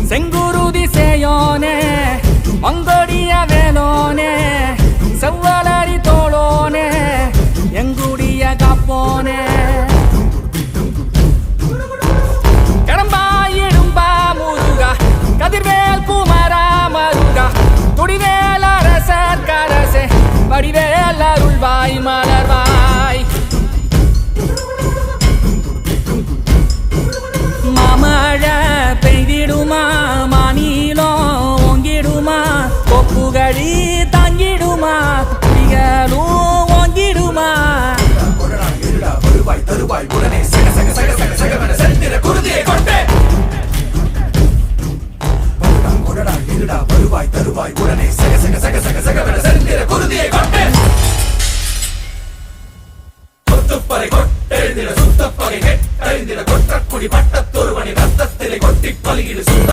செங்குருதி சேயோனே மங்கோடிய வேலோனே செவ்வலரி தோளோனே எங்குடிய காப்போனே கடம்பாயிடும்பா முருகா கதிர்வேல் குமரா மருகா துடிவேல் அரசர் கரசே வடிவேல் அருள்வாய் மலர்வாய் மாமழை பெய்திடுமா மாநிலம் ஓங்கிடுமா கொப்புகழி தாங்கிடுமா குடிகளும் ஓங்கிடுமா வருவாய் தருவாய் உடனே சக சக சக சக சகவன செந்திர குருதியை கொண்டே கொடடா இருடா வருவாய் தருவாய் உடனே சக சக சக சக சகவன செந்திர குருதியை கொண்டே கொத்துப்பறை கொட்டெழுந்திட சுத்தப்பகை கெட்டெழுந்திட கொற்றக்குடி பட்டத்தொருவனின் ரத்தத்திலே கொட்டி பலியிடு